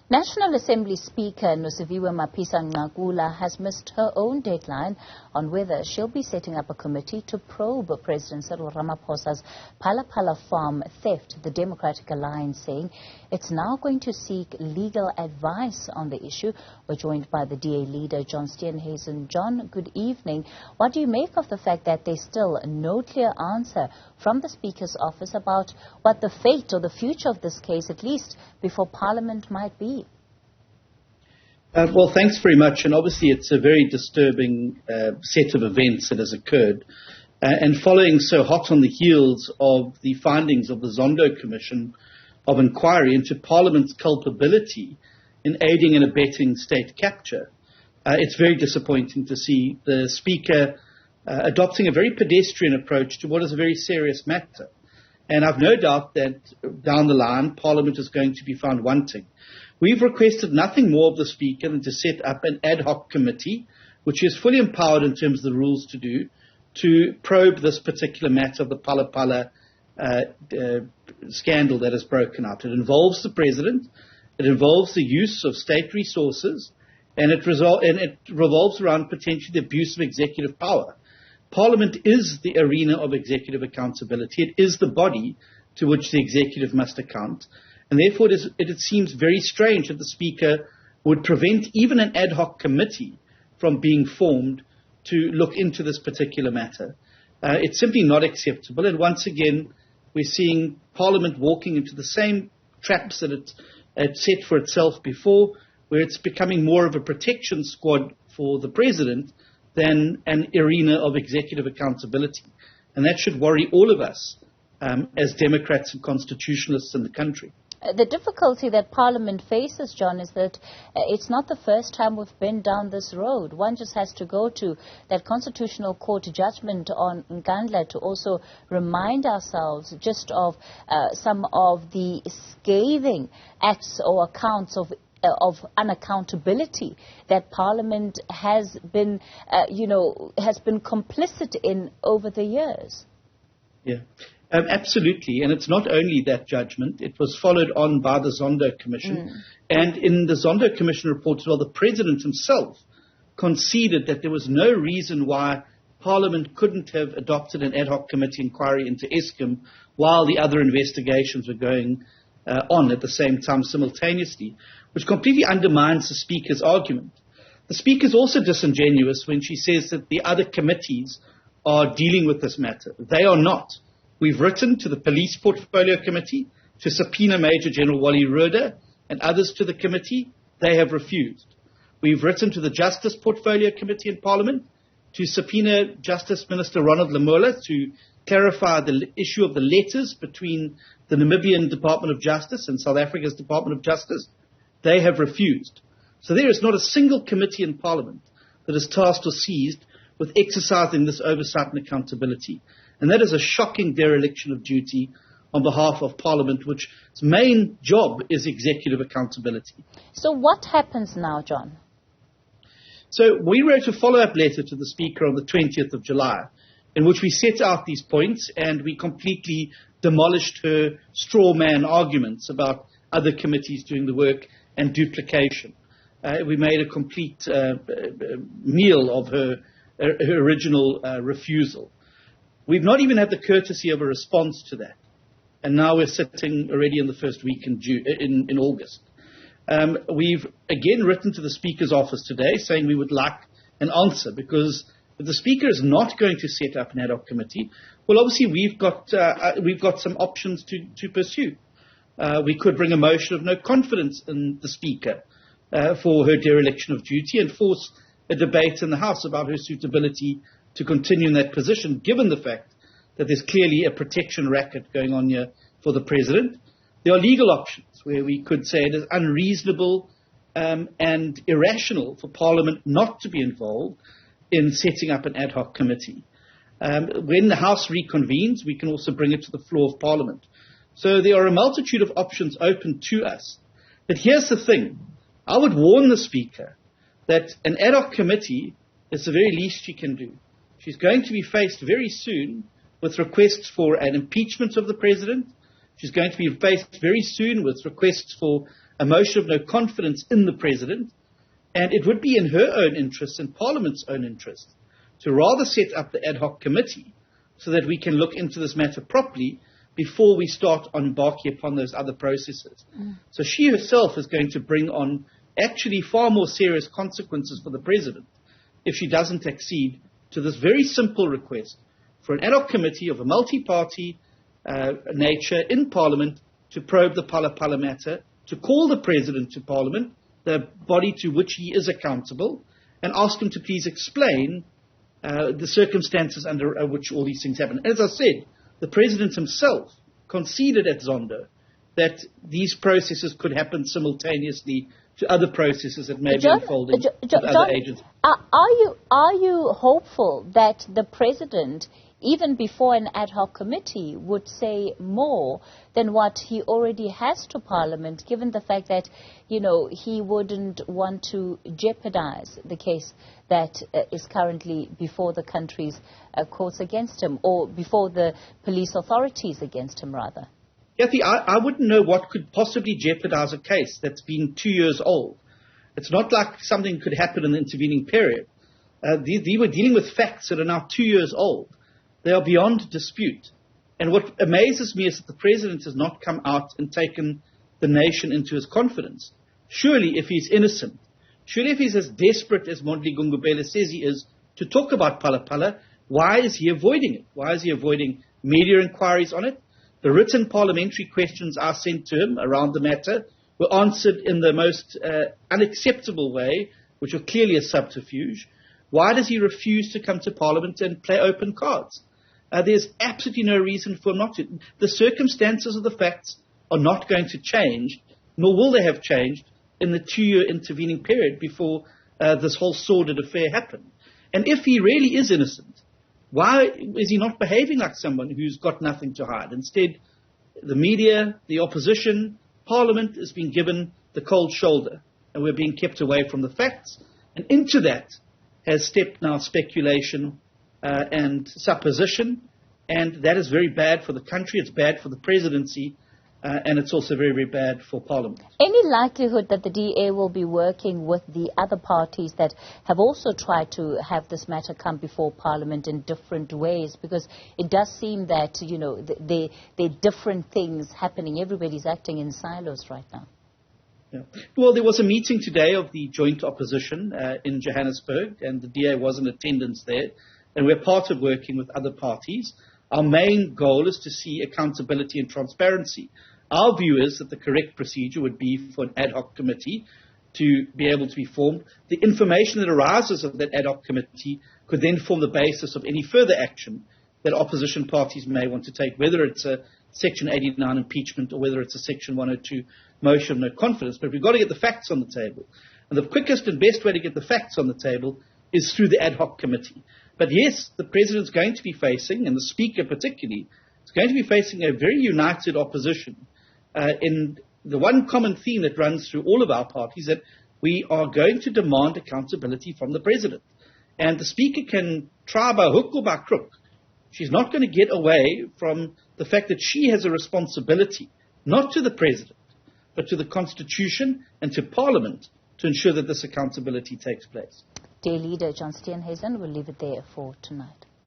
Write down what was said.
National Assembly Speaker Nosiviwe Mapisa-Nqakula has missed her own deadline on whether she'll be setting up a committee to probe President Cyril Ramaphosa's Phala Phala farm theft. The Democratic Alliance saying it's now going to seek legal advice on the issue. We're joined by the DA leader, John Steenhuisen. John, good evening. What do you make of the fact that there's still no clear answer from the Speaker's office about what the fate or the future of this case, at least before Parliament, might be? Well, thanks very much. And obviously it's a very disturbing set of events that has occurred. And following so hot on the heels of the findings of the Zondo Commission of Inquiry into Parliament's culpability in aiding and abetting state capture, it's very disappointing to see the Speaker adopting a very pedestrian approach to what is a very serious matter. And I've no doubt that down the line, Parliament is going to be found wanting. We've requested nothing more of the Speaker than to set up an ad hoc committee, which is fully empowered in terms of the rules to do, to probe this particular matter of the Phala Phala scandal that has broken out. It involves the President, it involves the use of state resources, and it revolves around potentially the abuse of executive power. Parliament is the arena of executive accountability. It is the body to which the executive must account. And therefore, it seems very strange that the Speaker would prevent even an ad hoc committee from being formed to look into this particular matter. It's simply not acceptable. And once again, we're seeing Parliament walking into the same traps that it had set for itself before, where it's becoming more of a protection squad for the President than an arena of executive accountability. And that should worry all of us as Democrats and constitutionalists in the country. The difficulty that Parliament faces, John, is that it's not the first time we've been down this road. One just has to go to that Constitutional Court judgment on Nkandla to also remind ourselves just of some of the scathing acts or accounts of unaccountability that Parliament has been, has been complicit in over the years. Yeah. Absolutely, and it's not only that judgment, it was followed on by the Zondo Commission. And in the Zondo Commission report as well, the President himself conceded that there was no reason why Parliament couldn't have adopted an ad hoc committee inquiry into Eskom while the other investigations were going on at the same time simultaneously, which completely undermines the Speaker's argument. The Speaker is also disingenuous when she says that the other committees are dealing with this matter. They are not. We've written to the Police Portfolio Committee to subpoena Major General Wally Rhoda and others to the committee. They have refused. We've written to the Justice Portfolio Committee in Parliament to subpoena Justice Minister Ronald Lamola to clarify the issue of the letters between the Namibian Department of Justice and South Africa's Department of Justice. They have refused. So there is not a single committee in Parliament that is tasked or seized with exercising this oversight and accountability. And that is a shocking dereliction of duty on behalf of Parliament, which its main job is executive accountability. So what happens now, John? So we wrote a follow-up letter to the Speaker on the 20th of July, in which we set out these points and we completely demolished her straw man arguments about other committees doing the work and duplication. We made a complete meal of her original refusal. We've not even had the courtesy of a response to that. And now we're sitting already in the first week in August. We've again written to the Speaker's office today saying we would like an answer, because if the Speaker is not going to set up an ad hoc committee, well, obviously we've got some options to pursue. We could bring a motion of no confidence in the Speaker for her dereliction of duty and force a debate in the House about her suitability to continue in that position, given the fact that there's clearly a protection racket going on here for the President. There are legal options where we could say it is unreasonable and irrational for Parliament not to be involved in setting up an ad hoc committee. When the House reconvenes, we can also bring it to the floor of Parliament. So there are a multitude of options open to us. But here's the thing. I would warn the Speaker that an ad hoc committee is the very least she can do. She's going to be faced very soon with requests for an impeachment of the President. She's going to be faced very soon with requests for a motion of no confidence in the President, and it would be in her own interest and Parliament's own interest to rather set up the ad hoc committee so that we can look into this matter properly before we start embarking upon those other processes. So she herself is going to bring on actually far more serious consequences for the President if she doesn't accede to this very simple request for an ad hoc committee of a multi-party nature in Parliament to probe the Phala Phala matter, to call the President to Parliament, the body to which he is accountable, and ask him to please explain the circumstances under which all these things happen. As I said, the President himself conceded at Zondo that these processes could happen simultaneously to other processes that may be unfolding with other agents. Are you hopeful that the President, even before an ad hoc committee, would say more than what he already has to Parliament, given the fact that, he wouldn't want to jeopardize the case that is currently before the country's courts against him, or before the police authorities against him, rather? Kathy, I wouldn't know what could possibly jeopardize a case that's been 2 years old. It's not like something could happen in the intervening period. They were dealing with facts that are now 2 years old. They are beyond dispute. And what amazes me is that the President has not come out and taken the nation into his confidence. Surely, if he's innocent, surely if he's as desperate as Mondli Gungubele says he is to talk about Phala Phala, why is he avoiding it? Why is he avoiding media inquiries on it? The written parliamentary questions I sent to him around the matter were answered in the most unacceptable way, which were clearly a subterfuge. Why does he refuse to come to Parliament and play open cards? There's absolutely no reason for him not to. The circumstances of the facts are not going to change, nor will they have changed in the 2-year intervening period before this whole sordid affair happened. And if he really is innocent, why is he not behaving like someone who's got nothing to hide? Instead, the media, the opposition, Parliament is being given the cold shoulder, and we're being kept away from the facts. And into that has stepped now speculation and supposition, and that is very bad for the country, it's bad for the presidency, and it's also very, very bad for Parliament. Any likelihood that the DA will be working with the other parties that have also tried to have this matter come before Parliament in different ways? Because it does seem that, there are different things happening. Everybody's acting in silos right now. Yeah. Well, there was a meeting today of the joint opposition in Johannesburg, and the DA was in attendance there, and we're part of working with other parties. Our main goal is to see accountability and transparency. Our view is that the correct procedure would be for an ad hoc committee to be able to be formed. The information that arises of that ad hoc committee could then form the basis of any further action that opposition parties may want to take, whether it's a Section 89 impeachment or whether it's a Section 102 motion of no confidence. But we've got to get the facts on the table. And the quickest and best way to get the facts on the table is through the ad hoc committee. But yes, the President's going to be facing, and the Speaker particularly, is going to be facing a very united opposition. In the one common theme that runs through all of our parties, that we are going to demand accountability from the President. And the Speaker can try by hook or by crook. She's not going to get away from the fact that she has a responsibility, not to the President, but to the Constitution and to Parliament, to ensure that this accountability takes place. DA leader John Steenhuisen will leave it there for tonight.